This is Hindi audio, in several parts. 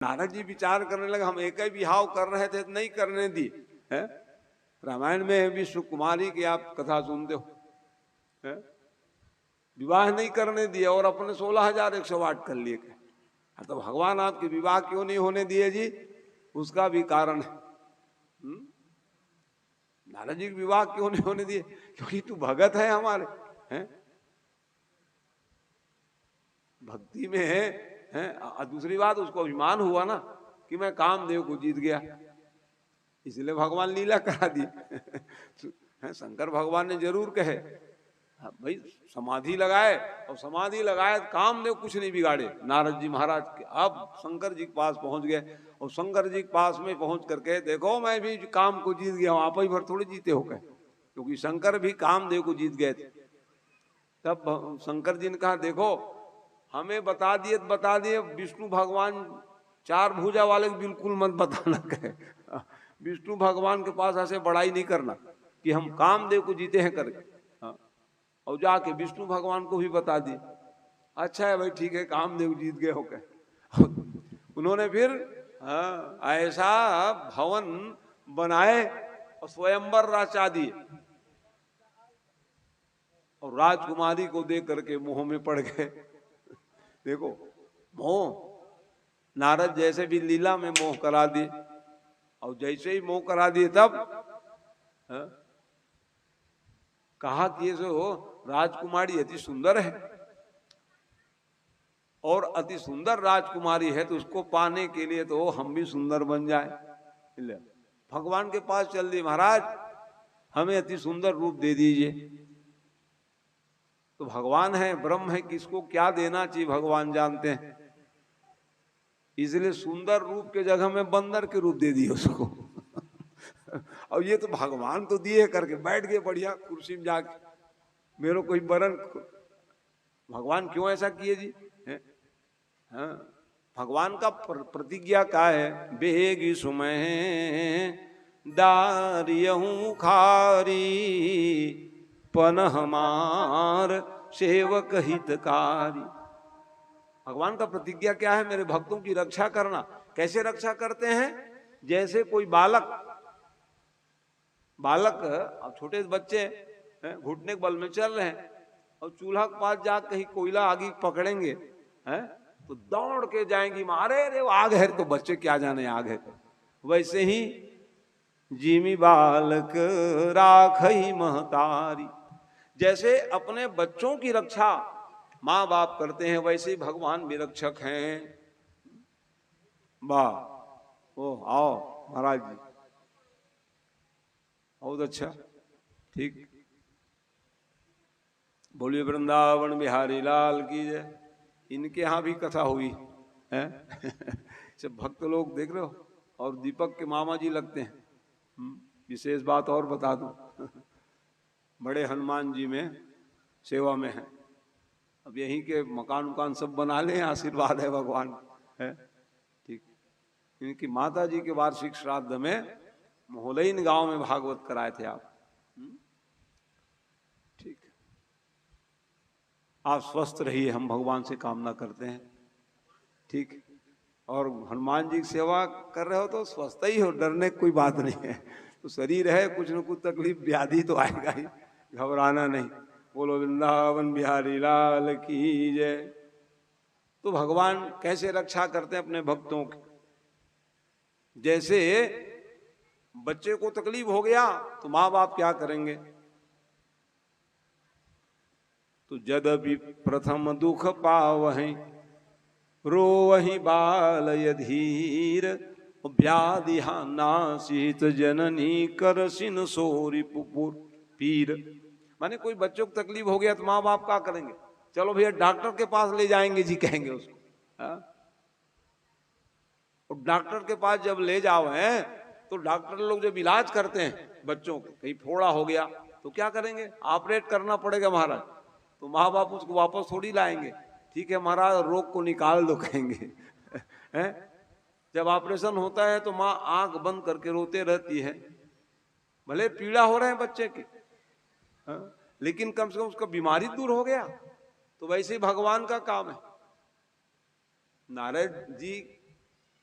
नारद जी विचार करने लगे, हम एक ही विवाह कर रहे थे तो नहीं करने दिए है। रामायण में विश्व कुमारी की आप कथा सुनते हो है? विवाह नहीं करने दिए और अपने 16,108 कर लिए। तो भगवान आपके विवाह क्यों नहीं होने दिए जी? उसका भी कारण है। नारद जी विवाह क्यों नहीं होने दिए? क्योंकि तू भगत है हमारे हैं, भक्ति में है? दूसरी बात उसको अभिमान हुआ ना कि मैं कामदेव को जीत गया, इसलिए भगवान लीला करा दी है। शंकर भगवान ने जरूर कहे भाई समाधि लगाए, और समाधि लगाए कामदेव कुछ नहीं बिगाड़े नारद जी महाराज के। अब शंकर जी के पास पहुंच गए, और शंकर जी के पास में पहुंच करके देखो मैं भी काम को जीत गया हूं, आप ही भर थोड़ी जीते हो गए, क्योंकि शंकर भी कामदेव को जीत गए थे। तब शंकर जी ने कहा देखो हमें बता दिए, विष्णु भगवान 4 भुजा वाले बिल्कुल मत बताना कहे। विष्णु भगवान के पास ऐसे बड़ाई नहीं करना कि हम कामदेव को जीते हैं करके। और जाके विष्णु भगवान को भी बता दी, अच्छा है भाई ठीक है कामदेव जीत गए हो गए। उन्होंने फिर ऐसा भवन बनाए और स्वयंवर रचा दिए, और राजकुमारी को देख करके मोह में पड़ गए। देखो मोह, नारद जैसे भी लीला में मोह करा दिए, और जैसे ही मोह करा दिए तब कहा कि ये जो राजकुमारी अति सुंदर है, और अति सुंदर राजकुमारी है तो उसको पाने के लिए तो हम भी सुंदर बन जाए। भगवान के पास चल दी, महाराज हमें अति सुंदर रूप दे दीजिए। तो भगवान है, ब्रह्म है, किसको क्या देना चाहिए भगवान जानते हैं, इसलिए सुंदर रूप के जगह में बंदर के रूप दे दिए उसको। और ये तो भगवान तो दिए करके बैठ गए बढ़िया कुर्सी में जाके, मेरे कोई बरन। भगवान क्यों ऐसा किए जी? हाँ, भगवान का प्रतिज्ञा क्या है? बेगी सुमय दारियहूं खारी, पन हमार सेवक हितकारी। भगवान का प्रतिज्ञा क्या है? मेरे भक्तों की रक्षा करना। कैसे रक्षा करते हैं? जैसे कोई बालक अब छोटे बच्चे घुटने के बल में चल रहे हैं, और चूल्हा के पास जा कहीं कोयला आगे पकड़ेंगे हैं तो दौड़ के जाएंगी, मारे रे आग है, तो बच्चे क्या जाने आग है। वैसे ही जिमी बालक राखई महतारी, जैसे अपने बच्चों की रक्षा माँ बाप करते हैं, वैसे ही भगवान भी रक्षक हैं। वाह, ओ आओ महाराज जी, बहुत अच्छा, ठीक। बोलिए वृंदावन बिहारी लाल की जय। इनके यहाँ भी कथा हुई है। सब भक्त लोग देख रहे हो, और दीपक के मामा जी लगते हैं। विशेष बात और बता दूं, बड़े हनुमान जी में सेवा में है। अब यहीं के मकान सब बना ले, आशीर्वाद है भगवान है, ठीक। इनकी माता जी के वार्षिक श्राद्ध में मोहलईन गांव में भागवत कराए थे आप, ठीक। आप स्वस्थ रहिए, हम भगवान से कामना करते हैं, ठीक। और हनुमान जी की सेवा कर रहे हो तो स्वस्थ ही हो, डरने की कोई बात नहीं है। तो शरीर है, कुछ न कुछ तकलीफ व्याधि तो आएगा ही, घबराना नहीं। बोलो वृंदावन बिहारी लाल की जय। तो भगवान कैसे रक्षा करते हैं अपने भक्तों की? जैसे बच्चे को तकलीफ हो गया तो माँ बाप क्या करेंगे? तो जदपि प्रथम दुख पावहीं, रोवहि बाल यधीर, व्याधिहा नासित जननी करसिन सोरी पुपुर पीर। माने कोई बच्चों को तकलीफ हो गया तो माँ बाप क्या करेंगे? चलो भैया डॉक्टर के पास ले जाएंगे जी, कहेंगे उसको। और डॉक्टर के पास जब ले जाओ हैं तो डॉक्टर लोग जब इलाज करते हैं बच्चों को, कहीं फोड़ा हो गया तो क्या करेंगे? ऑपरेट करना पड़ेगा महाराज। तो माँ बाप उसको वापस थोड़ी लाएंगे, ठीक है महाराज रोग को निकाल दो कहेंगे। हैं? जब ऑपरेशन होता है तो माँ आंख बंद करके रोते रहती है, भले पीड़ा हो रहे हैं बच्चे की, लेकिन कम से कम उसका बीमारी दूर हो गया। तो वैसे ही भगवान का काम है। नारद जी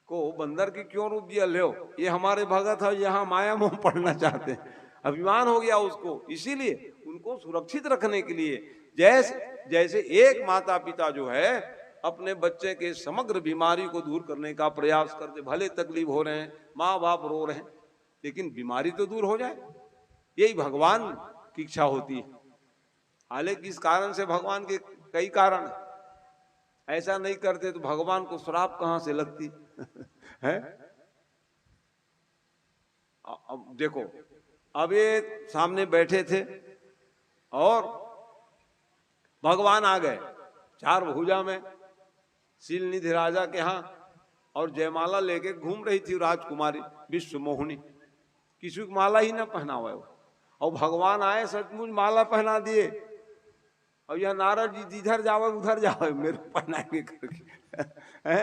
को बंदर की क्यों रूप दिया, लो ये हमारे भगत है, यहाँ माया मोह पढ़ना चाहते हैं, अभिमान हो गया उसको। इसीलिए उनको सुरक्षित रखने के लिए जैसे जैसे एक माता पिता जो है अपने बच्चे के समग्र बीमारी को दूर करने का प्रयास करते, भले तकलीफ हो रहे हैं, माँ बाप रो रहे हैं, लेकिन बीमारी तो दूर हो जाए, यही भगवान की इच्छा होती है। हालांकि इस कारण से भगवान के कई कारण है, ऐसा नहीं करते तो भगवान को श्राप कहां से लगती है। अब देखो, अब ये सामने बैठे थे और भगवान आ गए चार भुजा में, शीलनिधि राजा के यहाँ, और जयमाला लेके घूम रही थी राजकुमारी विश्व मोहिनी, किसी को माला ही ना पहना हुआ है। और भगवान आए सचमुच माला पहना दिए, और यह नारद जी जिधर जावे उधर जावे मेरे पहनाएंगे करके है?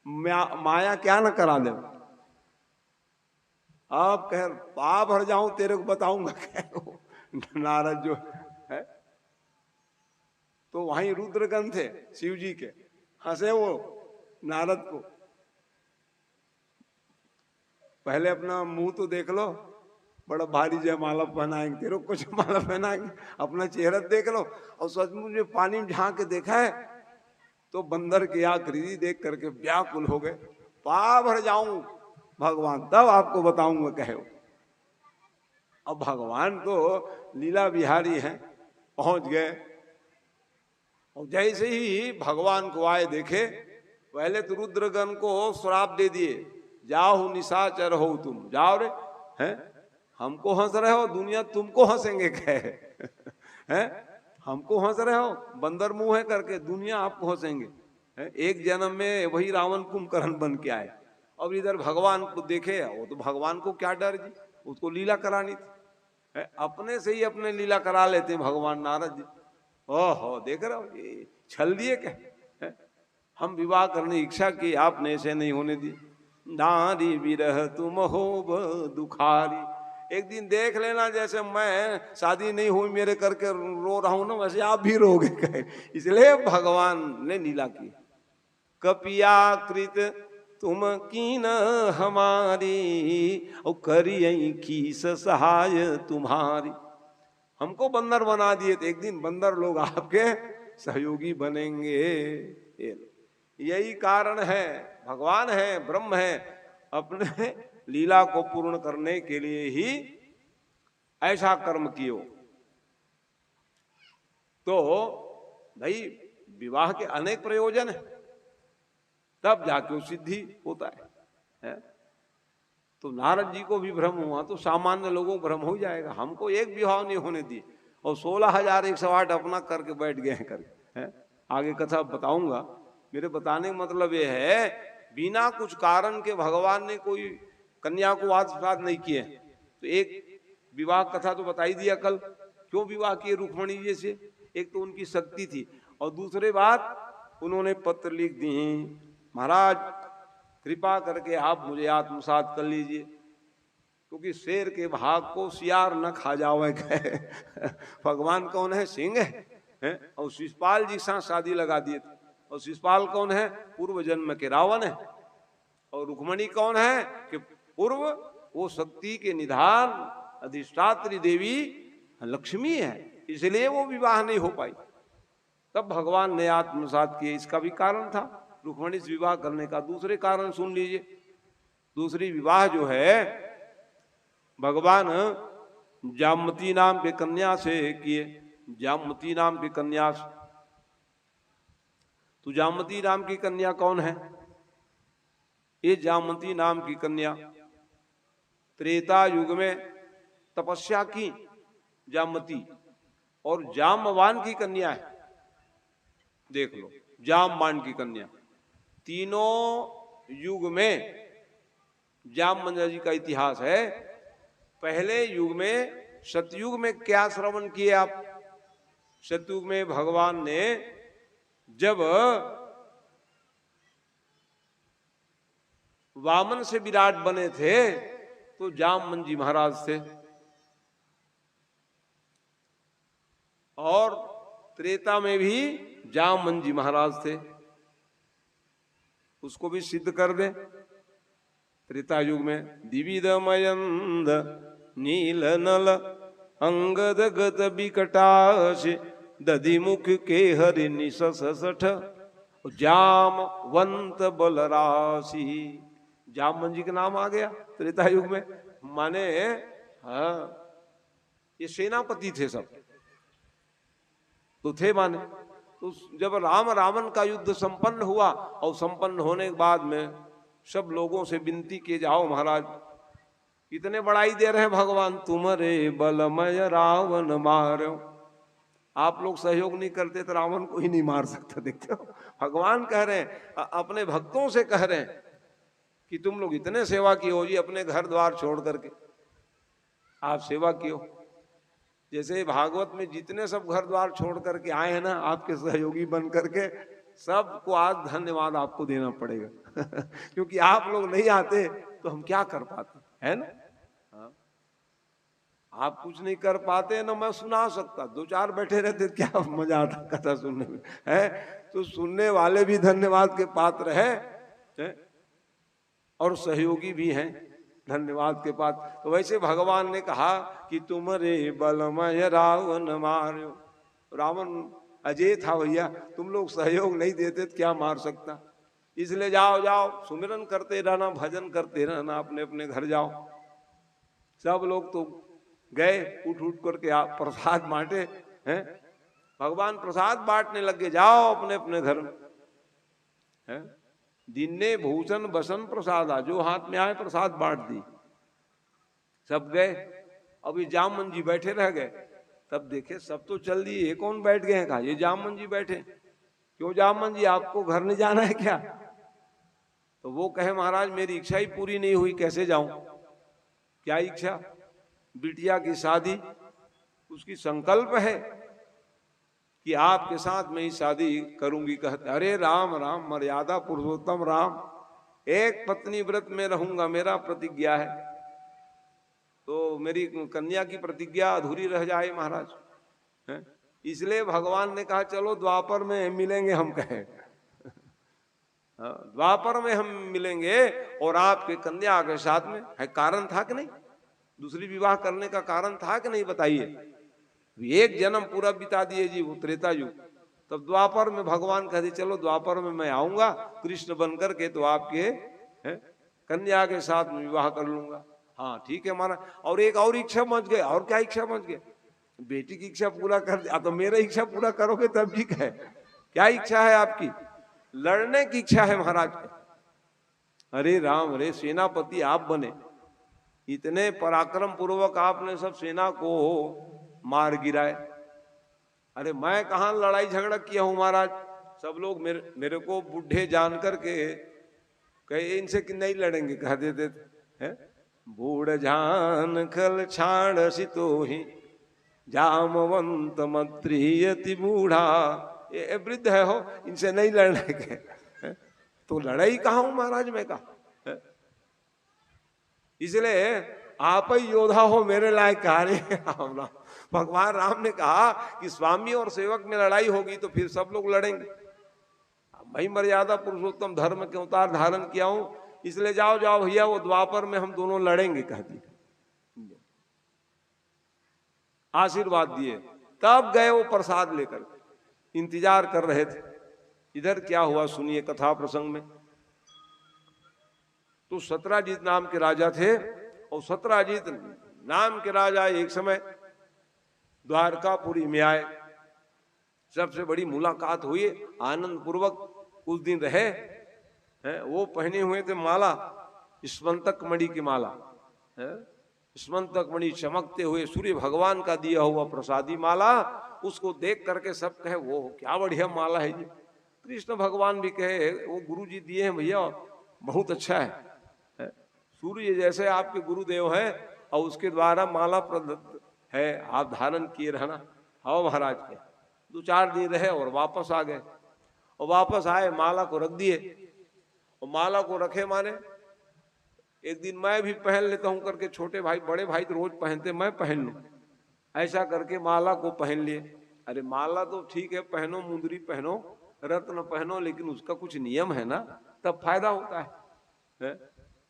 माया क्या न करा दे। अब कह पाप भर जाऊं तेरे को बताऊंगा क्या नारद जो है। तो वहीं रुद्रगण थे शिव जी के, हंसे वो नारद को, पहले अपना मुंह तो देख लो, बड़ा भारी जयमाला पहनाएंगे तेरे को, कुछ माला पहनाएंगे, अपना चेहरा देख लो। और सचमुच में पानी में झांक के देखा है तो बंदर की आकृति देख करके व्याकुल हो गए, पाप भर जाऊं भगवान तब आपको बताऊंगा कहे। अब भगवान तो लीला बिहारी हैं, पहुंच गए। और जैसे ही भगवान को आए देखे, पहले तो रुद्रगण को श्राप दे दिए, जाओ निशाचर हो तुम, जाओ रे, हैं हमको हंस रहे हो, दुनिया तुमको हंसेंगे कहे हैं, हमको हंस रहे हो, बंदर मुंह है करके दुनिया आपको हंसेंगे। एक जन्म में वही रावण कुंभकर्ण बन के आए, अब इधर भगवान को देखे, वो तो भगवान को क्या डर जी, उसको लीला करानी थी, अपने से ही अपने लीला करा लेते हैं भगवान नारद जी। ओहो देख रहे हो, ये छल दिए क्या, हम विवाह करने की इच्छा की, आपने ऐसे नहीं होने दी, नारी विरह तुम हो दुखारी। एक दिन देख लेना, जैसे मैं शादी नहीं हुई मेरे करके रो रहा हूं ना, वैसे आप भी रोगे कहे। इसलिए भगवान ने लीला की, कपियाकृत तुम कीन हमारी, और करियई कीस सहाय तुम्हारी। हमको बंदर बना दिए थे, एक दिन बंदर लोग आपके सहयोगी बनेंगे। यही कारण है, भगवान है, ब्रह्म है, अपने लीला को पूर्ण करने के लिए ही ऐसा कर्म कियो। तो भाई विवाह के अनेक प्रयोजन है, तब जाके वो सिद्धि होता है? तो नारद जी को भी भ्रम हुआ तो सामान्य लोगों को भ्रम हो जाएगा। हमको एक विवाह नहीं होने दी और 16,108 अपना करके बैठ गए हैं करके, है? आगे कथा बताऊंगा। मेरे बताने का मतलब ये है, बिना कुछ कारण के भगवान ने कोई कन्या को वाद नहीं किए। तो एक विवाह कथा तो बताई दिया कल, क्यों विवाह किए रुक्मणी जी से, एक तो उनकी शक्ति थी, और दूसरी बात उन्होंने पत्र लिख दी, महाराज कृपा करके आप मुझे आत्मसात कर लीजिए, क्योंकि शेर के भाग को सियार न खा जावे। भगवान कौन है, सिंह है? और शिषपाल जी के साथ शादी लगा दिए थे, और शिषपाल कौन है, पूर्व जन्म के रावण है। और रुक्मणी कौन है कि पूर्व वो शक्ति के निधान अधिष्ठात्री देवी लक्ष्मी है, इसलिए वो विवाह नहीं हो पाई। तब भगवान ने आत्मसात किए, इसका भी कारण था रुक्मणी से विवाह करने का। दूसरे कारण सुन लीजिए, दूसरी विवाह जो है भगवान जामती नाम के कन्या से किए, जामती नाम की कन्या से। तो जामती नाम की कन्या कौन है? ये जामती नाम की कन्या त्रेता युग में तपस्या की जामती, और जामवान की कन्या है, देख लो, जामवान की कन्या। तीनों युग में जामवंत जी का इतिहास है। पहले युग में, सतयुग में क्या श्रवण किए आप? सतयुग में भगवान ने जब वामन से विराट बने थे तो जामवंत जी महाराज थे, और त्रेता में भी जामवंत जी महाराज थे। उसको भी सिद्ध कर दे। त्रेता युग में दिविद मयंद नील नल अंगद गत बिकटाश दधि मुख के हरि निशस सठ जामवंत बलराशि। जामवंत जी का नाम आ गया त्रेता युग में, माने हाँ ये सेनापति थे सब तो थे माने। तो जब राम रावण का युद्ध संपन्न हुआ और संपन्न होने के बाद में सब लोगों से विनती किए, जाओ महाराज इतने बड़ाई दे रहे हैं भगवान, तुम्हारे बलमय रावण मारो। आप लोग सहयोग नहीं करते तो रावण को ही नहीं मार सकता। देखते हो भगवान कह रहे हैं, अपने भक्तों से कह रहे हैं कि तुम लोग इतने सेवा किए हो जी, अपने घर द्वार छोड़ करके आप सेवा किए हो। जैसे भागवत में जितने सब घर द्वार छोड़ करके आए हैं ना आपके सहयोगी बन करके, सबको आज धन्यवाद आपको देना पड़ेगा क्योंकि आप लोग नहीं आते तो हम क्या कर पाते, है ना। हाँ? आप कुछ नहीं कर पाते ना मैं सुना सकता, दो चार बैठे रहते क्या मजा आता कथा सुनने में, है। तो सुनने वाले भी धन्यवाद के पात्र है और सहयोगी भी हैं धन्यवाद के पात्र। तो वैसे भगवान ने कहा कि तुम्हारे बलमय रावण मारो। रावण अजय था भैया, तुम लोग सहयोग नहीं देते तो क्या मार सकता। इसलिए जाओ जाओ सुमिरन करते रहना, भजन करते रहना, अपने अपने घर जाओ। सब लोग तो गए उठ उठ करके आप प्रसाद बांटे हैं, भगवान प्रसाद बांटने लगे, जाओ अपने अपने घर हैं। दिन्ने भूषण बसन प्रसादा, जो हाथ में आए प्रसाद बांट दी, सब गए। अभी जामवंत जी बैठे रह गए, तब देखे सब तो चल दिए, ये कौन बैठ गए हैं, कहा ये जामवंत जी बैठे। क्यों जामवंत जी आपको घर नहीं जाना है क्या। तो वो कहे महाराज मेरी इच्छा ही पूरी नहीं हुई, कैसे जाऊं। क्या इच्छा, बिटिया की शादी, उसकी संकल्प है कि आपके साथ मैं ही शादी करूंगी। कहते अरे राम राम, मर्यादा पुरुषोत्तम राम, एक पत्नी व्रत में रहूंगा, मेरा प्रतिज्ञा है। तो मेरी कन्या की प्रतिज्ञा अधूरी रह जाए महाराज, है? इसलिए भगवान ने कहा चलो द्वापर में मिलेंगे, हम कहे द्वापर में हम मिलेंगे और आपके कन्या के साथ में है। कारण था कि नहीं, दूसरी विवाह करने का कारण था कि नहीं बताइए। एक जन्म पूरा बिता दिए जी वो त्रेता युग, तब द्वापर में भगवान कहते चलो द्वापर में मैं आऊंगा कृष्ण बनकर के, तो आपके कन्या के साथ में विवाह कर लूंगा। हाँ ठीक है हमारा। और एक और इच्छा मच गए, और क्या इच्छा मच गए, बेटी की इच्छा पूरा कर दिया तो मेरा इच्छा पूरा करोगे तब ठीक है। क्या इच्छा है आपकी, लड़ने की इच्छा है महाराज। अरे राम, अरे सेनापति आप बने, इतने पराक्रम पूर्वक आपने सब सेना को मार गिराए। अरे मैं कहां लड़ाई झगड़ा किया हूं महाराज, सब लोग मेरे को बुढ़े जान करके कहे इनसे कि नहीं लड़ेंगे, कह देते हैं। बूढ़ जान खल छाड़ सितो ही जामवंत मत्रियति बूढ़ा, ये वृद्ध है हो, इनसे नहीं लड़ने के। तो लड़ाई कहा हूं महाराज मैं कहा। इसलिए आप ही योद्धा हो मेरे लायक कार्य। भगवान राम ने कहा कि स्वामी और सेवक में लड़ाई होगी तो फिर सब लोग लड़ेंगे। भाई मर्यादा पुरुषोत्तम धर्म के अवतार धारण किया हूं, इसलिए जाओ जाओ भैया वो द्वापर में हम दोनों लड़ेंगे, कहती आशीर्वाद दिए। तब गए वो प्रसाद लेकर, इंतजार कर रहे थे। इधर क्या हुआ सुनिए कथा प्रसंग में। तो सत्राजीत नाम के राजा थे, और सत्राजीत नाम के राजा एक समय द्वारकापुरी में आए। सबसे बड़ी मुलाकात हुई, आनंद पूर्वक कुछ दिन रहे हैं। वो पहने हुए थे माला, स्मंतक मणि की माला, स्मंतक मणि चमकते हुए सूर्य भगवान का दिया हुआ प्रसादी माला। उसको देख करके सब कहे वो क्या बढ़िया माला है जी। कृष्ण भगवान भी कहे वो गुरु जी दिए हैं भैया, बहुत अच्छा है। सूर्य जैसे आपके गुरुदेव हैं और उसके द्वारा माला प्रदत्त है, आप धारण किए रहना। हाँ महाराज के 2-4 दिन रहे और वापस आ गए। और वापस आए माला को रख दिए, और माला को रखे माने एक दिन मैं भी पहन लेता हूं करके, छोटे भाई बड़े भाई तो रोज पहनते, मैं पहन लूं, ऐसा करके माला को पहन लिए। अरे माला तो ठीक है पहनो, मुंदरी पहनो, रत्न पहनो, लेकिन उसका कुछ नियम है ना। तब फायदा होता है?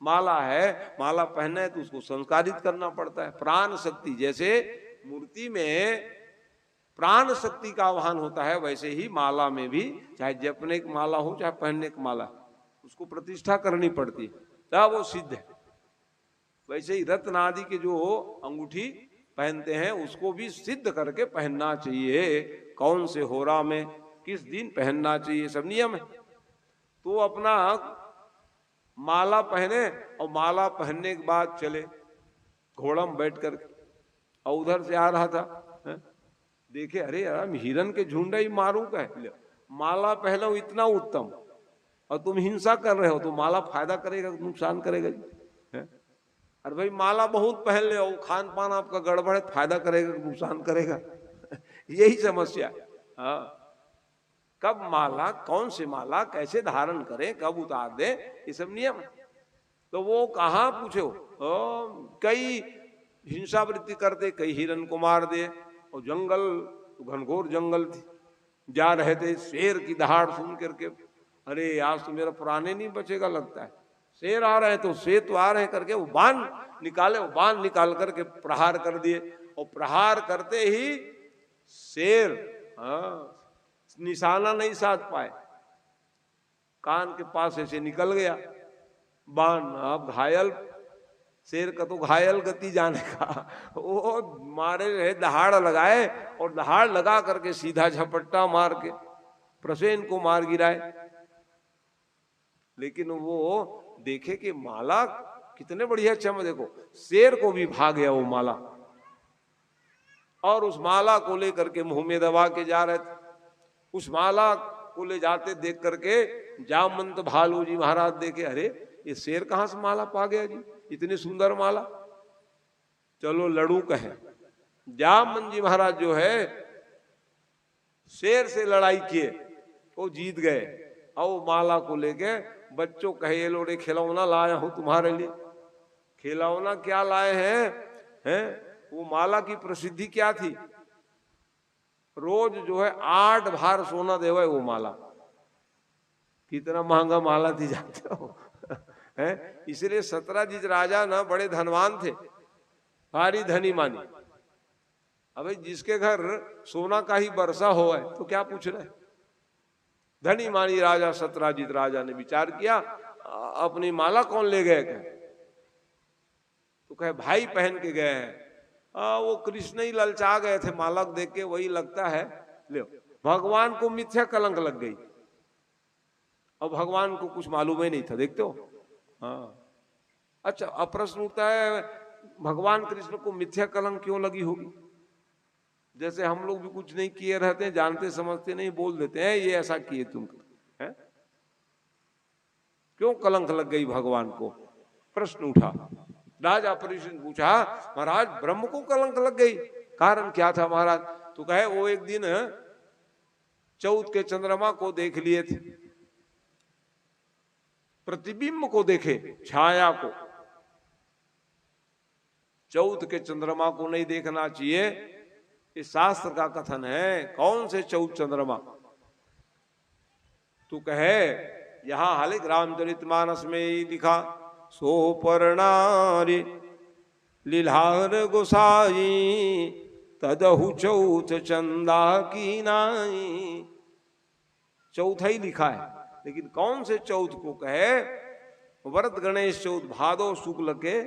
माला है, माला पहनना है तो उसको संस्कारित करना पड़ता है। प्राण शक्ति, जैसे मूर्ति में प्राण शक्ति का आह्वान होता है, वैसे ही माला में भी, चाहे जपने की माला हो चाहे पहनने की माला, उसको प्रतिष्ठा करनी पड़ती है, तब वो सिद्ध है। वैसे ही रत्न आदि के जो अंगूठी पहनते हैं उसको भी सिद्ध करके पहनना चाहिए, कौन से होरा में किस दिन पहनना चाहिए, सब नियम है। तो अपना माला पहने और माला पहनने के बाद चले घोड़ा में बैठ कर, और उधर से आ रहा था, देखे अरे यार हिरन के झुंड ही मारू का है, माला पहनो इतना उत्तम और तुम हिंसा कर रहे हो, तो माला फायदा करेगा नुकसान करेगा जी? अरे भाई माला बहुत पहन ले और खान पान आपका गड़बड़ है, फायदा करेगा नुकसान करेगा? यही समस्या। हाँ, कब माला, कौन से माला कैसे धारण करें, कब उतार दे, ये सब नियम है। तो वो कहाँ पूछो, कई हिंसा वृत्ति करते, कई हिरन को मार दे, और जंगल तो घनघोर जंगल थी, जा रहे थे, शेर की दहाड़ सुन करके अरे आज तो मेरा प्राणे नहीं बचेगा लगता है, शेर आ रहे हैं, तो शेर तो आ रहे हैं करके वो बाण निकाले, वो बाण निकाल करके प्रहार कर दिए, और प्रहार करते ही शेर निशाना नहीं साध पाए, कान के पास ऐसे निकल गया बाण। अब घायल शेर का तो घायल गति जाने का, वो मारे रहे, दहाड़ लगाए और दहाड़ लगा करके सीधा झपट्टा मार के प्रसेन को मार गिराए। लेकिन वो देखे कि माला कितने बढ़िया चम, देखो शेर को भी भाग गया वो माला, और उस माला को लेकर के मुंह में दबा के जा रहे थे। उस माला को ले जाते देख करके जामवंत भालू जी महाराज देखे, अरे ये शेर कहां से माला पा गया जी, इतनी सुंदर माला, चलो लड़ू कहे। जामवंत जी महाराज जो है शेर से लड़ाई किए, वो जीत गए, और वो माला को लेके बच्चों कहे ये लोड़े खिलौना लाया हूं तुम्हारे लिए। खिलौना क्या लाए हैं? वो माला की प्रसिद्धि क्या थी, रोज जो है 8 भार सोना देवे वो माला, कितना महंगा माला थी जानते हो? इसलिए सतराजीत राजा ना बड़े धनवान थे, भारी धनी मानी। अबे जिसके घर सोना का ही वर्षा हो है तो क्या पूछ रहे? धनी मानी राजा सतराजीत राजा ने विचार किया, अपनी माला कौन ले गए? तो कहे भाई पहन के गए हैं। वो कृष्ण ही ललचा गए थे माला देख के, वही लगता है ले। भगवान को मिथ्या कलंक लग गई, और भगवान को कुछ मालूम ही नहीं था, देखते हो? हाँ, अच्छा, अब प्रश्न उठता है भगवान कृष्ण को मिथ्या कलंक क्यों लगी होगी? जैसे हम लोग भी कुछ नहीं किए रहते हैं, जानते समझते नहीं, बोल देते हैं ये ऐसा किए तुम, है? क्यों कलंक लग गई भगवान को? प्रश्न उठा, राजा परीक्षित पूछा, महाराज ब्रह्म को कलंक लग गई, कारण क्या था महाराज? तो कहे वो एक दिन चौथ के चंद्रमा को देख लिए थे, प्रतिबिंब को देखे, छाया को। चौथ के चंद्रमा को नहीं देखना चाहिए, इस शास्त्र का कथन है। कौन से चौथ चंद्रमा? तू कहे यहां हालिक रामचरितमानस में ही लिखा, सो परणारी लीलार गोसाई तदहु चौथ चंदा की नाई। चौथा ही लिखा है, लेकिन कौन से चौथ को कहे? व्रत गणेश चौथ, भादो शुक्ल के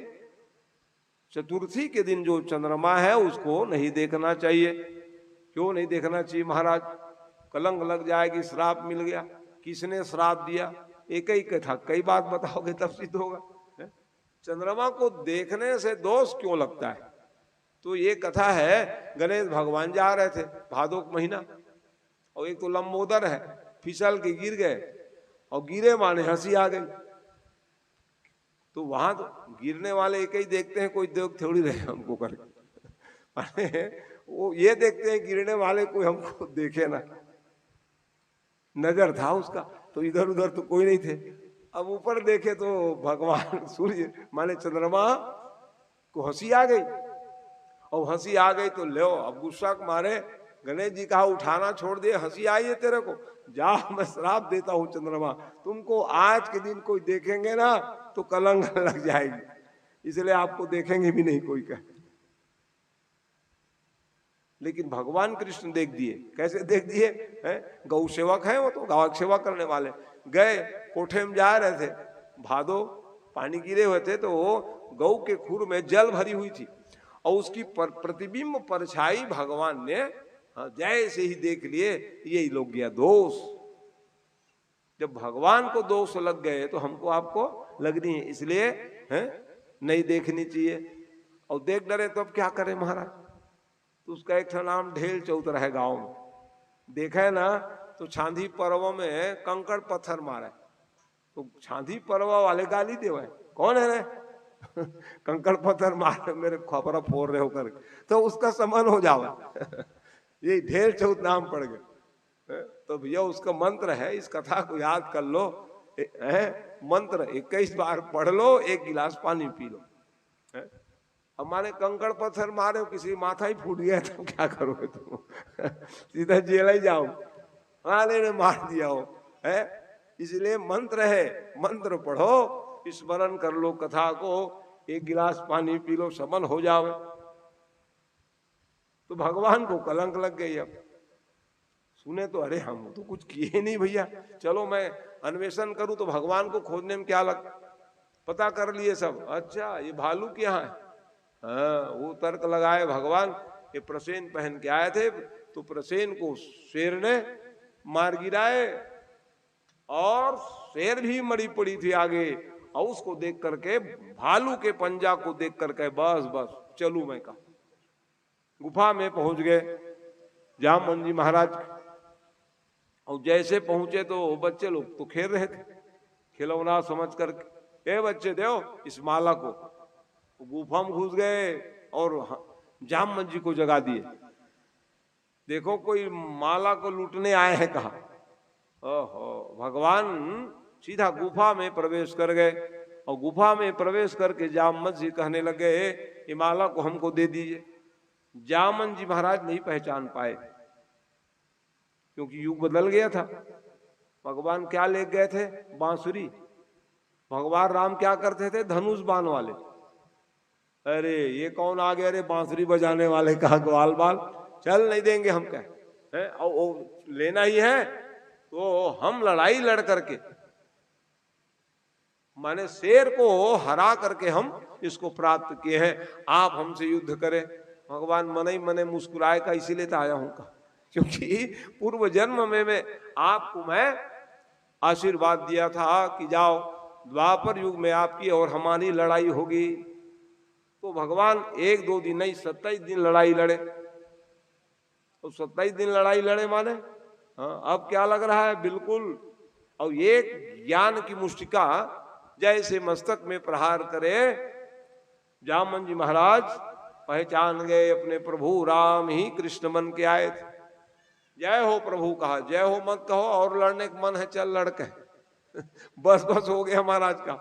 चतुर्थी के दिन जो चंद्रमा है उसको नहीं देखना चाहिए। क्यों नहीं देखना चाहिए महाराज? कलंक लग जाएगी, श्राप मिल गया। किसने श्राप दिया? एक ही था, कई बात बताओगे तब सिद्ध होगा। चंद्रमा को देखने से दोष क्यों लगता है? तो ये कथा है, गणेश भगवान जा रहे थे भादो का महीना, और एक तो लंबोदर है, फिसल के गिर गए, और गिरे माने हंसी आ गई। तो वहां तो गिरने वाले एक ही देखते हैं, कोई देख थोड़ी रहे हमको करके। वो ये देखते हैं गिरने वाले कोई हमको देखे ना, नजर था उसका, तो इधर उधर तो कोई नहीं थे। अब ऊपर देखे तो भगवान सूर्य माने चंद्रमा को हंसी आ गई, और हंसी आ गई तो लो अब गुस्सा के मारे गणेश जी कहा उठाना छोड़ दिए, हंसी आई है तेरे को, जा मैं श्राप देता हूं चंद्रमा, तुमको आज के दिन कोई देखेंगे ना तो कलंक लग जाएगी, इसलिए आपको देखेंगे भी नहीं कोई कहे। लेकिन भगवान कृष्ण देख दिए। कैसे देख दिए? गौ सेवक है, वो तो गौ सेवा करने वाले, गए कोठे में जा रहे थे, भादो पानी गिरे हुए थे, तो वो गौ के खुर में जल भरी हुई थी और उसकी प्रतिबिंब परछाई भगवान ने जैसे ही देख लिए, यही लग गया दोष। जब भगवान को दोष लग गए तो हमको आपको लगनी है, इसलिए नहीं देखनी चाहिए। और देख डरे तो अब क्या करें महाराज? तो उसका एक नाम ढेल चौतरा है गांव में, देखा है ना, तो छांदी पर्व में कंकड़ पत्थर मारे, तो छांदी पर्व वाले गाली देवे, कौन है रे कंकड़ पत्थर मार मेरे खोपरा फोड़ रहे हो कर, तो उसका समन हो जावा ये ढेल चौथ नाम पड़ गया। तो भैया उसका मंत्र है, इस कथा को याद कर लो, मंत्र 21 बार पढ़ लो, 1 गिलास पानी पी लो। हमारे कंकड़ पत्थर मारे, किसी माथा ही फूट गया तो क्या करोगे तुम सीधा जेल ही जाओ, वाले ने मार दिया हो, है। इसलिए मंत्र है, मंत्र पढ़ो, स्मरण कर लो कथा को, 1 गिलास पानी पी लो, समन हो जाओ। तो भगवान को कलंक लग गई। अब सुने तो अरे हम तो कुछ किए नहीं भैया, चलो मैं अन्वेषण करूं, तो भगवान को खोजने में क्या लग, पता कर लिए सब, अच्छा ये भालू क्या है, वो तर्क लगाए भगवान, ये प्रसेन पहन के आए थे, तो प्रसेन को शेर ने मार गिराए और शेर भी मरी पड़ी थी आगे, और उसको देख करके भालू के पंजा को देख करके बस बस चलू मैं कहा। गुफा में पहुंच गए जामवंत जी महाराज, और जैसे पहुंचे तो बच्चे लोग तो खेल रहे थे, खिलौना समझ कर, ए बच्चे दो इस माला को। गुफा में घुस गए और जामवंत जी को जगा दिए, देखो कोई माला को लूटने आए हैं कहा। ओहो, भगवान सीधा गुफा में प्रवेश कर गए, और गुफा में प्रवेश करके जामवंत जी कहने लगे ये माला को हमको दे दीजिए। जामवंत जी महाराज नहीं पहचान पाए, क्योंकि युग बदल गया था। भगवान क्या ले गए थे? बांसुरी। भगवान राम क्या करते थे? धनुष बाण वाले। अरे ये कौन आ गया? अरे बांसुरी बजाने वाले, कहा ग्वाल बाल, चल नहीं देंगे हम, क्या है और लेना ही है तो हम लड़ाई लड़ करके, माने शेर को हरा करके हम इसको प्राप्त किए हैं, आप हमसे युद्ध करें। भगवान मने ही मने मुस्कुराए का, इसीलिए तो आया हूं का, क्योंकि पूर्व जन्म में मैं आपको मैं आशीर्वाद दिया था कि जाओ द्वापर युग में आपकी और हमारी लड़ाई होगी। तो भगवान 1-2 दिन नहीं 27 दिन लड़ाई लड़े, तो 27 दिन लड़ाई लड़े माने अब क्या लग रहा है? बिल्कुल। और एक ज्ञान की मुष्टिका जैसे मस्तक में प्रहार करे, जामवंत जी महाराज पहचान गए अपने प्रभु राम ही कृष्ण बन के आए थे। जय हो प्रभु कहा, जय हो मत कहो, और लड़ने का मन है चल लड़के बस बस हो गया महाराज का।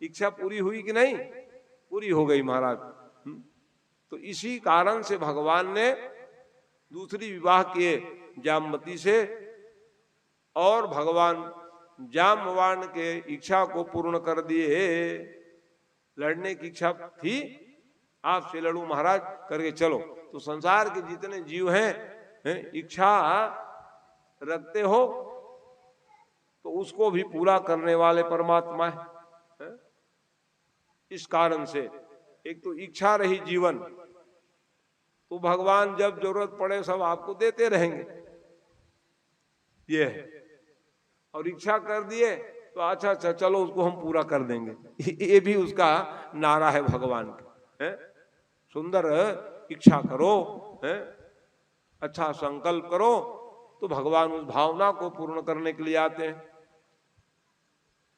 इच्छा पूरी हुई कि नहीं? पूरी हो गई महाराज। तो इसी कारण से भगवान ने दूसरी विवाह किए जामवती से, और भगवान जामवान के इच्छा को पूर्ण कर दिए। लड़ने की इच्छा थी, आपसे लड़ू महाराज करके चलो। तो संसार के जितने जीव हैं इच्छा रखते हो तो उसको भी पूरा करने वाले परमात्मा है। इस कारण से एक तो इच्छा रही जीवन, तो भगवान जब जरूरत पड़े सब आपको देते रहेंगे, ये है। और इच्छा कर दिए तो अच्छा अच्छा चलो उसको हम पूरा कर देंगे, ये भी उसका नारा है भगवान का। सुंदर इच्छा करो, अच्छा संकल्प करो, तो भगवान उस भावना को पूर्ण करने के लिए आते हैं।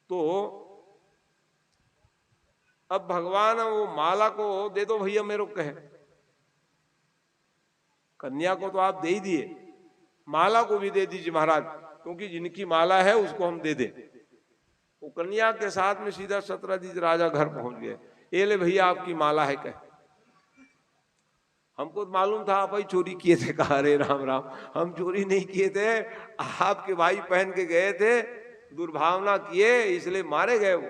तो अब भगवान वो माला को दे दो भैया मेरे को कहे, कन्या को तो आप दे ही दिए, माला को भी दे दीजिए महाराज, क्योंकि जिनकी माला है उसको हम दे दें। वो कन्या के साथ में सीधा सत्यजीत राजा घर पहुंच गए, ये ले भैया आपकी माला है कहे। हमको तो मालूम था आप ही चोरी किए थे। कहा अरे राम राम, हम चोरी नहीं किए थे, आपके भाई पहन के गए थे, दुर्भावना किए इसलिए मारे गए वो।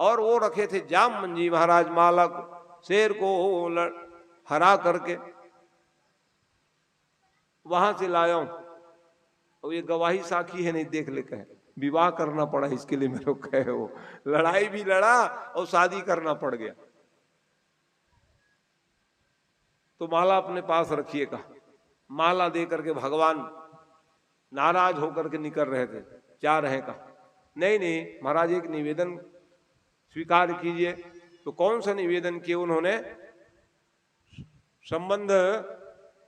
और वो रखे थे जामवंत जी महाराज माला को, शेर को हरा करके वहां से लाया हूं। और ये गवाही साखी है, नहीं देख ले कहे विवाह करना पड़ा इसके लिए मेरे को, कहे वो लड़ाई भी लड़ा और शादी करना पड़ गया। तो माला अपने पास रखिए कहा। माला दे करके भगवान नाराज होकर के निकल रहे थे, जा रहे कहा नहीं नहीं महाराज एक निवेदन स्वीकार कीजिए। तो कौन सा निवेदन किए उन्होंने? संबंध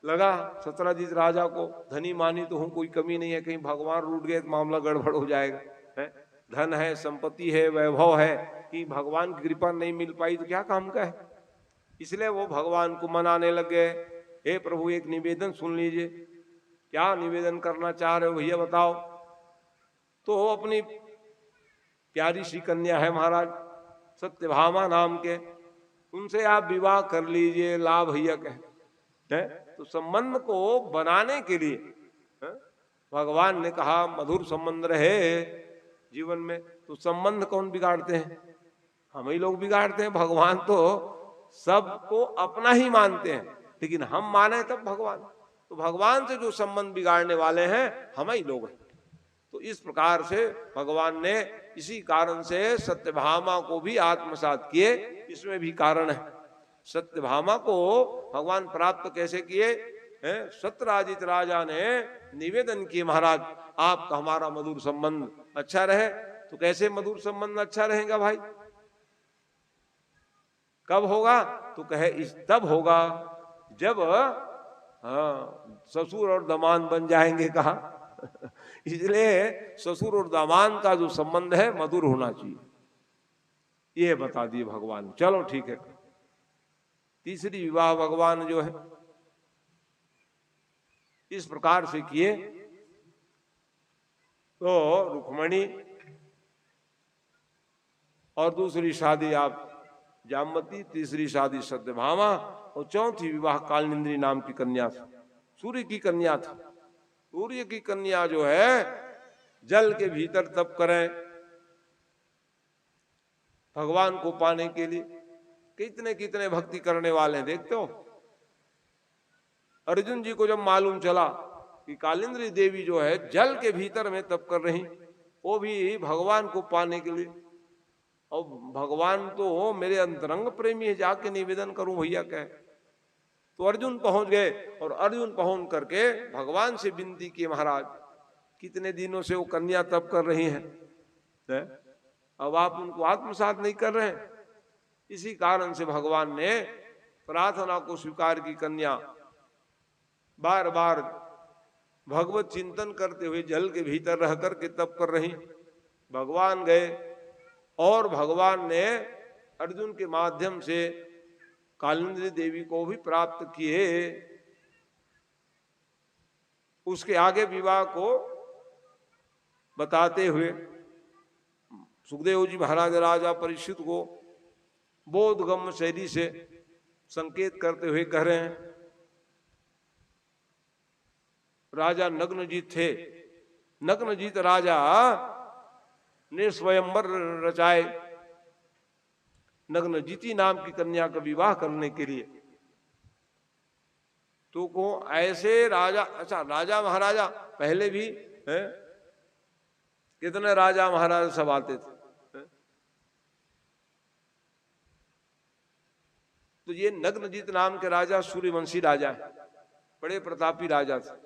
लगा सत्राजित राजा को, धनी मानी तो हूं, कोई कमी नहीं है, कहीं भगवान रूठ गए तो मामला गड़बड़ हो जाएगा है? धन है, संपत्ति है, वैभव है, कि भगवान की कृपा नहीं मिल पाई तो क्या काम का है। इसलिए वो भगवान को मनाने लग गए, हे प्रभु एक निवेदन सुन लीजिए। क्या निवेदन करना चाह रहे हो भैया बताओ। तो अपनी प्यारी सी कन्या है महाराज सत्यभामा नाम के, उनसे आप विवाह कर लीजिए, ला भैया कहे। तो संबंध को बनाने के लिए भगवान ने कहा मधुर संबंध रहे जीवन में। तो संबंध कौन बिगाड़ते हैं? हम ही लोग बिगाड़ते हैं। भगवान तो सबको अपना ही मानते हैं, लेकिन हम माने तब भगवान। तो भगवान से जो संबंध बिगाड़ने वाले हैं हम ही लोग हैं। तो इस प्रकार से भगवान ने इसी कारण से सत्यभामा को भी आत्मसात किए, इसमें भी कारण है। सत्यभामा को भगवान प्राप्त कैसे किए? सत्यराजित राजा ने निवेदन किए महाराज आपका हमारा मधुर संबंध अच्छा रहे। तो कैसे मधुर संबंध अच्छा रहेगा भाई? कब होगा? तो कहे इस तब होगा जब ससुर और दामाद बन जाएंगे। कहा इसलिए ससुर और दामाद का जो संबंध है मधुर होना चाहिए, ये बता दिए भगवान। चलो ठीक है। तीसरी विवाह भगवान जो है इस प्रकार से किए। तो रुक्मणी और दूसरी शादी आप जामवती, तीसरी शादी सत्यभामा और चौथी विवाह कालनिंद्री नाम की कन्या थी, सूर्य की कन्या थी। सूर्य की कन्या जो है जल के भीतर तप करें भगवान को पाने के लिए। कितने कितने भक्ति करने वाले हैं देखते हो। अर्जुन जी को जब मालूम चला कि कालिंद्री देवी जो है जल के भीतर में तप कर रही, वो भी भगवान को पाने के लिए, और भगवान तो मेरे अंतरंग प्रेमी है, जाके निवेदन करूं भैया कहे। तो अर्जुन पहुंच गए और अर्जुन पहुंच करके भगवान से विनती की महाराज कितने दिनों से वो कन्या तप कर रही हैं, अब आप उनको आत्मसात नहीं कर रहे हैं। इसी कारण से भगवान ने प्रार्थना को स्वीकार की। कन्या बार बार भगवत चिंतन करते हुए जल के भीतर रह करके तप कर रही। भगवान गए और भगवान ने अर्जुन के माध्यम से कालिंदी देवी को भी प्राप्त किए। उसके आगे विवाह को बताते हुए सुखदेव जी महाराज राजा परीक्षित को बोधगम्य शैली से संकेत करते हुए कह रहे हैं, राजा नग्नजीत थे, नग्नजीत राजा ने स्वयंवर रचाए नग्नजीती नाम की कन्या का विवाह करने के लिए। तो को ऐसे राजा, अच्छा राजा महाराजा पहले भी है, कितने राजा महाराजा सब आते थे। तो ये नग्नजीत नाम के राजा सूर्यवंशी राजा है, बड़े प्रतापी राजा थे।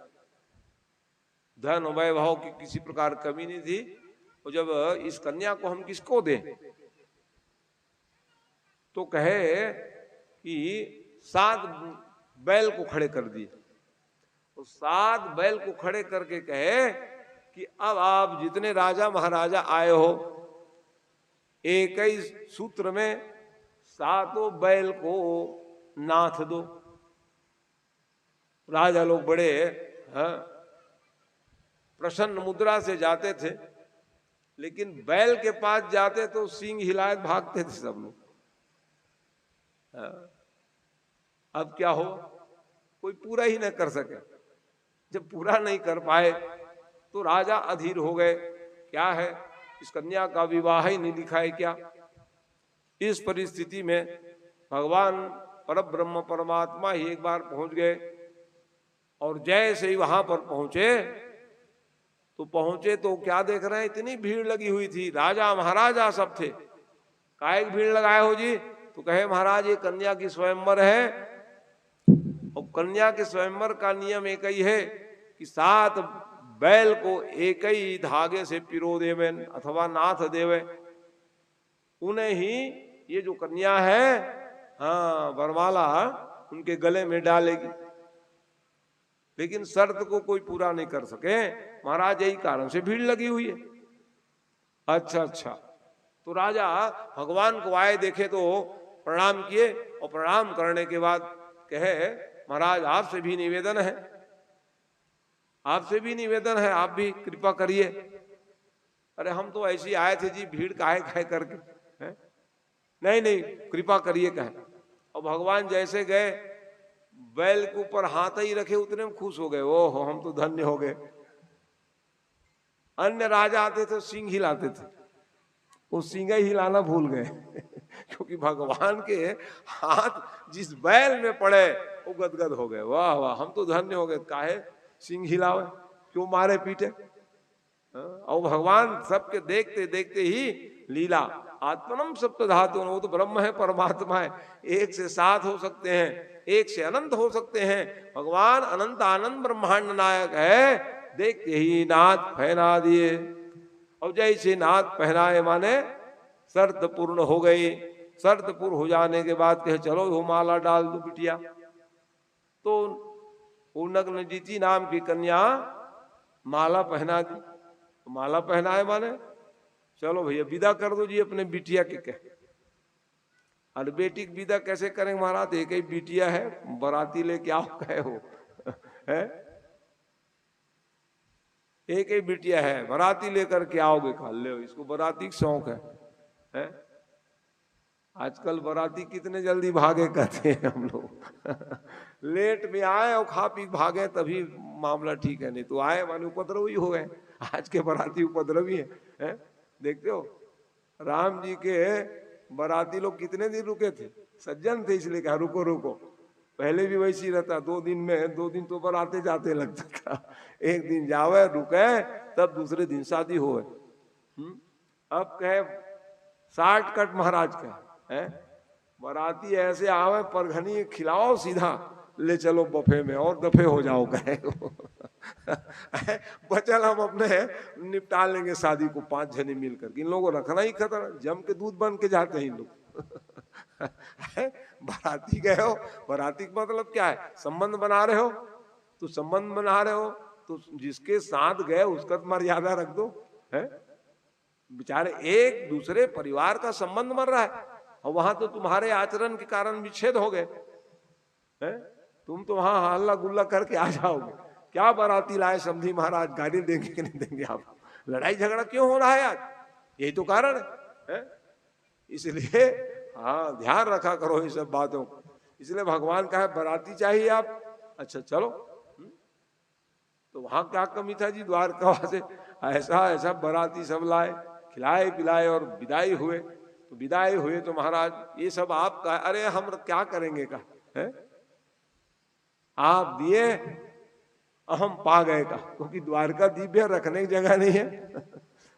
धन वैभव की किसी प्रकार कमी नहीं थी। और जब इस कन्या को हम किसको दें, तो कहे कि 7 बैल को खड़े कर दिए। तो 7 बैल को खड़े करके कहे कि अब आप जितने राजा महाराजा आए हो, एक ही सूत्र में 7 बैल को नाथ दो। राजा लोग बड़े प्रसन्न मुद्रा से जाते थे, लेकिन बैल के पास जाते तो सींग हिलाए भागते थे सब लोग। अब क्या हो, कोई पूरा ही न कर सके। जब पूरा नहीं कर पाए तो राजा अधीर हो गए, क्या है इस कन्या का विवाह ही नहीं लिखा है क्या। इस परिस्थिति में भगवान परब्रह्म परमात्मा ही एक बार पहुंच गए, और जैसे ही वहां पर पहुंचे तो क्या देख रहे हैं, इतनी भीड़ लगी हुई थी, राजा महाराजा सब थे। काहे भीड़ लगाए हो जी, तो कहे महाराज ये कन्या की स्वयंवर है, और कन्या के स्वयंवर का नियम एक ही है कि 7 बैल को एक ही धागे से पिरो देवे अथवा नाथ देवे, उन्हें ही ये जो कन्या है हाँ वरमाला उनके गले में डालेगी। लेकिन शर्त को कोई पूरा नहीं कर सके महाराज, यही कारण से भीड़ लगी हुई है। अच्छा, तो राजा भगवान को आए, देखे तो प्रणाम किए, और प्रणाम करने के बाद कहे महाराज आपसे भी निवेदन है, आप भी कृपा करिए। अरे हम तो ऐसे ही आए थे जी, भीड़ काहे करके है? नहीं कृपा करिए कहे। और भगवान जैसे गए, बैल के ऊपर हाथ ही रखे, उतने में खुश हो गए, ओहो हम तो धन्य हो गए। अन्य राजा आते थे सिंह हिलाते थे, वो सिंह हिलाना भूल गए क्योंकि भगवान के हाथ जिस बैल में पड़े वो गदगद हो गए, वाह वाह हम तो धन्य हो गए, काहे सिंह हिलावे, क्यों मारे पीटे। और भगवान सबके देखते देखते ही लीला, आत्मनम सप्त धातु, वो तो ब्रह्म है परमात्मा है, 1 से 7 हो सकते हैं, 1 से अनंत हो सकते हैं। भगवान अनंत आनंद ब्रह्मांड नायक है, देखते ही नाथ पहना दिए। और जैसे नाथ पहनाए माने शर्त पूर्ण हो गई। शर्त पूर्ण हो जाने के बाद कहे चलो वो माला डाल दो बिटिया। तो नग्नजिति नाम की कन्या माला पहना दी। माला पहनाए माने चलो भैया विदा कर दो जी अपने बिटिया के कहे। अरे बेटी की विदा कैसे करेंगे महाराज, एक ही बिटिया है, बराती लेके आओ कहे हो है? एक ही बिटिया है, बराती लेकर के आओगे, खा ले, इसको बराती का शौक है? आजकल बराती कितने जल्दी भागे कहते हैं हम लोग लेट में आए और खा पी भागे तभी मामला ठीक है, नहीं तो आए माने उपद्रवी हो गए। आज के बराती उपद्रवी है? देखते हो राम जी के बराती लोग कितने दिन रुके थे, सज्जन थे इसलिए कहा रुको रुको। पहले भी वैसी रहता, 2 दिन में 2 दिन तो बराते जाते लगता था, एक दिन जावे रुके तब दूसरे दिन शादी हो। अब कहे 60 कट महाराज का है, बराती ऐसे आवे परघनी खिलाओ सीधा ले चलो बफे में और दफे हो जाओ कहे बचल हम अपने निपटा लेंगे शादी को 5 जने मिलकर। इन लोगों को रखना ही खतरा, जम के दूध बन के जाते हैं इन लोग बराती गए हो, बराती का मतलब क्या है, संबंध बना रहे हो, तो संबंध बना रहे हो तो जिसके साथ गए उसका मर्यादा रख दो है। बेचारे एक दूसरे परिवार का संबंध बन रहा है और वहां तो तुम्हारे आचरण के कारण विच्छेद हो गए है? तुम तो वहां हल्ला गुल्ला करके आ जाओगे। क्या बराती लाए समझी महाराज, गाड़ी देंगे कि नहीं देंगे आप, लड़ाई झगड़ा क्यों हो रहा है आज, यही तो कारण है? इसलिए हाँ ध्यान रखा करो ये सब बातों को। इसलिए भगवान का है बराती चाहिए आप, अच्छा चलो। तो वहां क्या कमी था जी, द्वारका से ऐसा ऐसा बराती सब लाए, खिलाए पिलाए और विदाई हुए। तो विदाई हुए तो महाराज ये सब आपका, अरे हम क्या करेंगे का है, आप दिए हम पा गए का, क्योंकि द्वारका दिव्य रखने की जगह नहीं है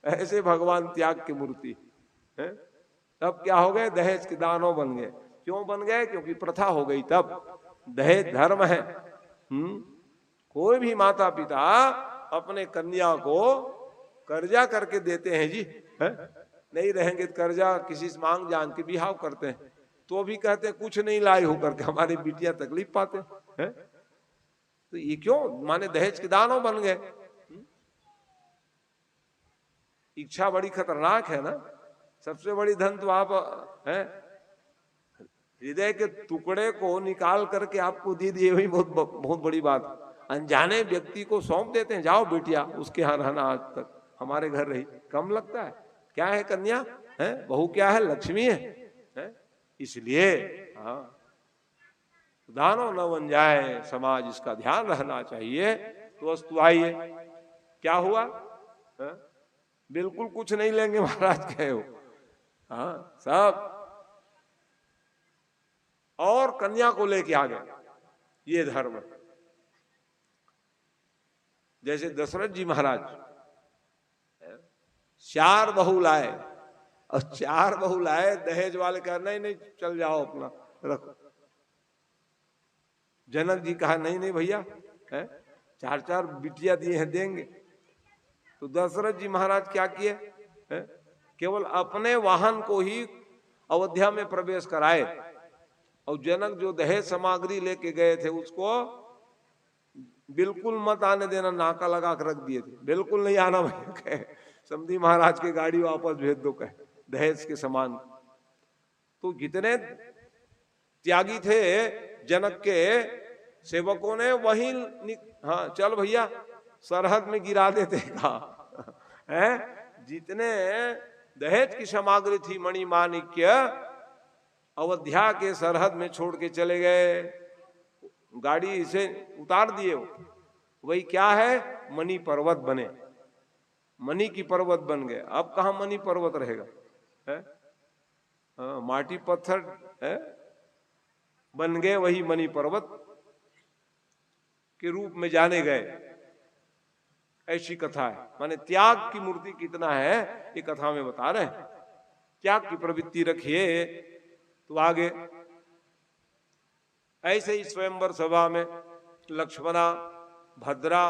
ऐसे भगवान त्याग की मूर्ति है। तब क्या हो गए, दहेज के दानव बन गए। क्यों बन गए, क्योंकि प्रथा हो गई, तब दहेज धर्म है। कोई भी माता पिता अपने कन्या को कर्जा करके देते हैं जी है? नहीं रहेंगे तो कर्जा किसी से मांग जान के बिहाव करते हैं, तो भी कहते हैं कुछ नहीं लाई हो करके हमारी बिटिया तकलीफ पाते हैं। तो ये क्यों, माने दहेज के दानव बन गए। इच्छा बड़ी खतरनाक है ना, सबसे बड़ी धन तो आप है हृदय के टुकड़े को निकाल करके आपको दे दिए, वही बहुत बड़ी बात। अनजाने व्यक्ति को सौंप देते हैं, जाओ बेटिया उसके यहाँ रहना, आज तक हमारे घर रही, कम लगता है। क्या है कन्या है, बहू क्या है, लक्ष्मी है? इसलिए हाँ दानव न बन जाए समाज, इसका ध्यान रहना चाहिए। तो वस्तु आइए, क्या हुआ? हा? बिल्कुल कुछ नहीं लेंगे महाराज कहे हो। हाँ सब, और कन्या को लेके आ गए। ये धर्म, जैसे दशरथ जी महाराज 4 बहू लाए, और 4 बहू लाए, दहेज वाले कहा नहीं नहीं चल जाओ अपना रखो। जनक जी कहा नहीं नहीं भैया, 4 बिटिया दिए हैं देंगे। तो दशरथ जी महाराज क्या किए? केवल अपने वाहन को ही अयोध्या में प्रवेश कराए, और जनक जो दहेज सामग्री लेके गए थे उसको बिल्कुल मत आने देना, नाका लगा कर रख दिए थे, बिल्कुल नहीं आना भैया कहे। समधी महाराज की गाड़ी वापस भेज दो कहे, दहेज के समान। तो जितने त्यागी थे जनक के सेवकों ने वही, हाँ चल भैया सरहद में गिरा देते कहा है। जितने दहेज की सामग्री थी मणि माणिक्य, अयोध्या के सरहद में छोड़ के चले गए, गाड़ी से उतार दिए। वही क्या है? मणि पर्वत बने, मणि की पर्वत बन गए। अब कहां मणि पर्वत रहेगा? है? माटी पत्थर है? बन गए, वही मणि पर्वत के रूप में जाने गए। ऐसी कथा है। माने त्याग की मूर्ति कितना है ये कथा में बता रहे हैं। त्याग की प्रवृत्ति रखिए तो आगे। ऐसे ही स्वयंवर सभा में लक्ष्मणा, भद्रा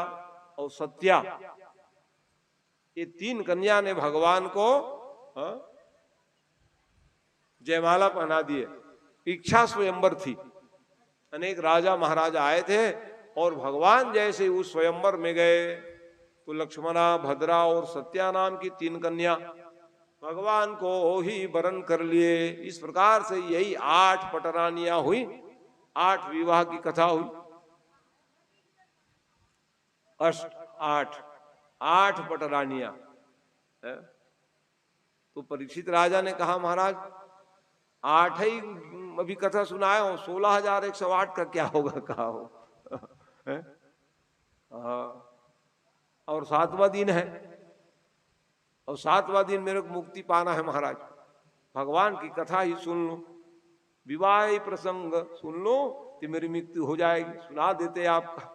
और सत्या, ये 3 कन्या ने भगवान को जयमाला पहना दिए। इच्छा स्वयंवर थी, अनेक राजा महाराजा आए थे, और भगवान जैसे उस स्वयंवर में गए तो लक्ष्मणा, भद्रा और सत्या नाम की 3 कन्या भगवान को ही वरण कर लिए। इस प्रकार से यही 8 पटरानियां हुई, 8 विवाह की कथा हुई। 8 पटरानियां। तो परीक्षित राजा ने कहा महाराज 8 ही अभी कथा सुनाए हो, 16,108 का क्या होगा? कहा हो और 7वां दिन है, और 7वां दिन मेरे को मुक्ति पाना है महाराज, भगवान की कथा ही सुन लो, विवाह प्रसंग सुन लो तो मेरी मृत्यु हो जाएगी। सुना देते आपका।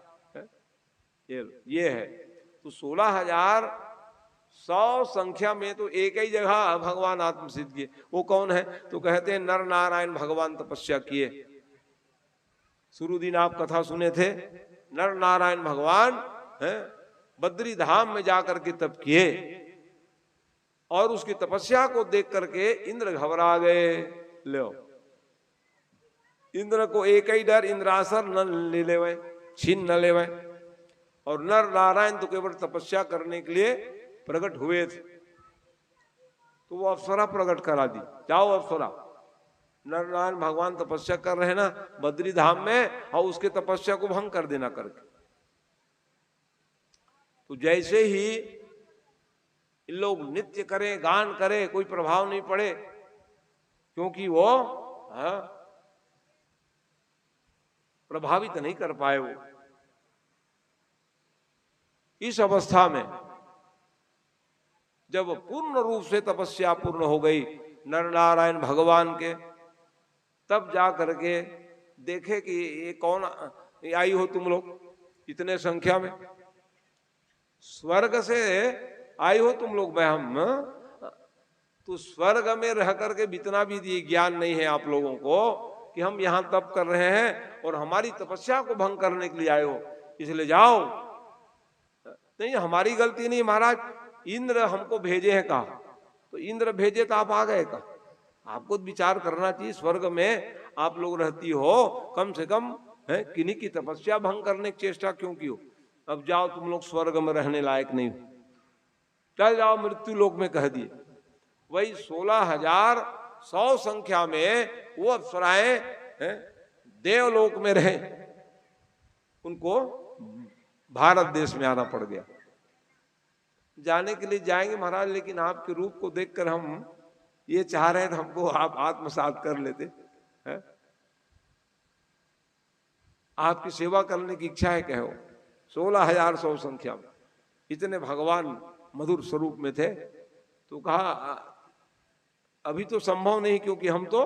ये है। तो 16,100 संख्या में तो एक ही जगह भगवान आत्मसिद्ध किए। वो कौन है? तो कहते हैं नर नारायण भगवान तपस्या किए। शुरू दिन आप कथा सुने थे, नर नारायण भगवान बद्री धाम में जाकर के तप किए, और उसकी तपस्या को देख करके इंद्र घबरा गए। लो, इंद्र को एक ही डर, इंद्रासन न ले लेवे, छीन न लेवे। और नर नारायण तो केवल तपस्या करने के लिए प्रकट हुए थे, तो वो अप्सरा प्रकट करा दी। जाओ अप्सरा, नर नारायण भगवान तपस्या कर रहे हैं ना बद्री धाम में, और उसके तपस्या को भंग कर देना करके। तो जैसे ही इन लोग नृत्य करें, गान करें, कोई प्रभाव नहीं पड़े, क्योंकि वो प्रभावित नहीं कर पाए। वो इस अवस्था में जब पूर्ण रूप से तपस्या पूर्ण हो गई नर नारायण भगवान के, तब जा करके देखे कि ये कौन आई हो तुम लोग इतने संख्या में, स्वर्ग से आई हो तुम लोग। मैं हम तो स्वर्ग में रह करके इतना भी ज्ञान नहीं है आप लोगों को कि हम यहां तप कर रहे हैं और हमारी तपस्या को भंग करने के लिए आए हो, इसलिए जाओ। नहीं, हमारी गलती नहीं महाराज, इंद्र हमको भेजे हैं। कहा तो इंद्र भेजे तो आप आ गए? कहा आपको विचार करना चाहिए, स्वर्ग में आप लोग रहती हो, कम से कम किन्हीं की तपस्या भंग करने की चेष्टा क्यों की हो? अब जाओ तुम लोग स्वर्ग में रहने लायक नहीं हो, चल जाओ मृत्यु लोक में, कह दिए। वही 16,100 संख्या में वो अप्सराएं देवलोक में रहे, उनको भारत देश में आना पड़ गया। जाने के लिए जाएंगे महाराज, लेकिन आपके रूप को देखकर हम ये चाह रहे थे हमको आप आत्मसात कर लेते हैं। आपकी सेवा करने की इच्छा है कहो। 16,100 संख्या में इतने भगवान मधुर स्वरूप में थे। तो कहा अभी तो संभव नहीं, क्योंकि हम तो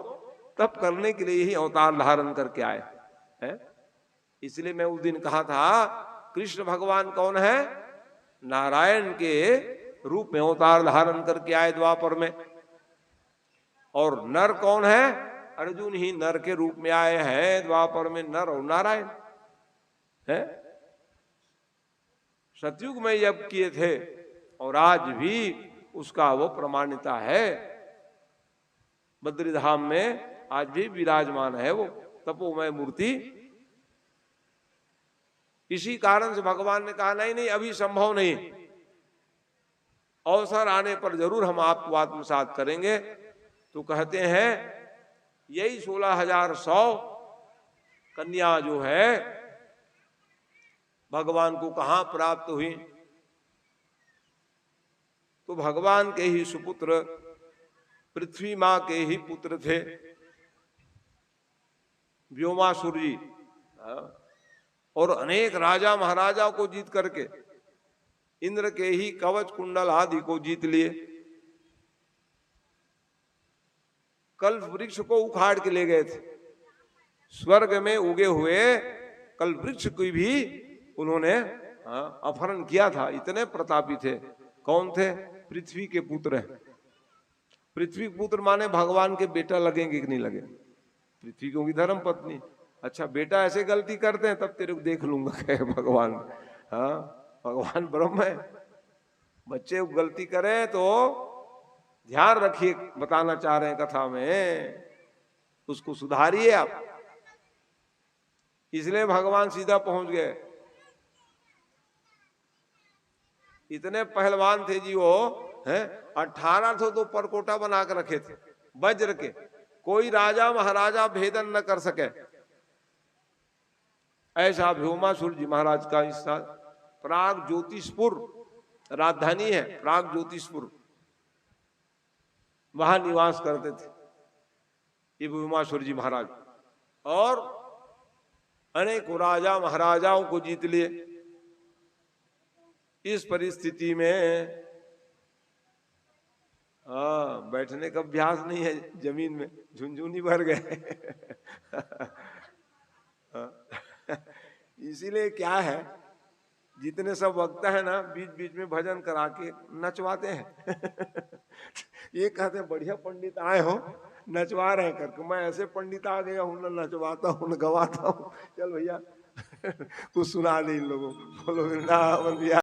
तप करने के लिए ही अवतार धारण करके आए हैं। इसलिए मैं उस दिन कहा था कृष्ण भगवान कौन है? नारायण के रूप में अवतार धारण करके आए द्वापर में। और नर कौन है? अर्जुन ही नर के रूप में आए हैं द्वापर में, नर और नारायण है। सतयुग में यज्ञ किए थे और आज भी उसका वो प्रमाणिता है। बद्रीधाम में आज भी विराजमान है वो तपोमय मूर्ति। इसी कारण से भगवान ने कहा नहीं नहीं अभी संभव नहीं, अवसर आने पर जरूर हम आपको आत्मसात करेंगे। तो कहते हैं यही 16,100 कन्या जो है भगवान को कहां प्राप्त हुई? तो भगवान के ही सुपुत्र पृथ्वी मां के ही पुत्र थे व्योमासुर जी। और अनेक राजा महाराजाओं को जीत करके इंद्र के ही कवच कुंडल आदि को जीत लिए। कल्प वृक्ष को उखाड़ के ले गए थे। स्वर्ग में उगे हुए कल्प वृक्ष की भी उन्होंने अपहरण किया था। इतने प्रतापी थे। कौन थे? पृथ्वी के पुत्र हैं। पृथ्वी के पुत्र माने भगवान के बेटा लगेंगे कि नहीं लगे? पृथ्वी की धर्म पत्नी। अच्छा बेटा ऐसे गलती करते हैं तब तेरे को देख लूंगा कहे भगवान। भगवान ब्रह्म है। बच्चे गलती करें तो ध्यान रखिए, बताना चाह रहे हैं कथा में, उसको सुधारिए आप। इसलिए भगवान सीधा पहुंच गए। इतने पहलवान थे जी वो हैं। 18 तो परकोटा बना कर रखे थे वज्र के, कोई राजा महाराजा भेदन न कर सके। ऐसा व्योमासुर जी महाराज का हिस्सा। प्राग ज्योतिषपुर राजधानी है, प्राग ज्योतिषपुर, वहां निवास करते थे ये व्योमासुर जी महाराज। और अनेकों राजा महाराजाओं को जीत लिए। इस परिस्थिति में बैठने का अभ्यास नहीं है जमीन में, झुनझुनी भर गए। इसीलिए क्या है, जितने सब वक्ता है ना बीच बीच में भजन करा के नचवाते हैं। ये कहते हैं बढ़िया पंडित आए हो, नचवा रहे हैं करके। मैं ऐसे पंडित आ गया हूं, न नचवाता हूं न गवाता हूं। चल भैया कुछ सुना दे इन लोगों। बोलो वृंदावन बिहार।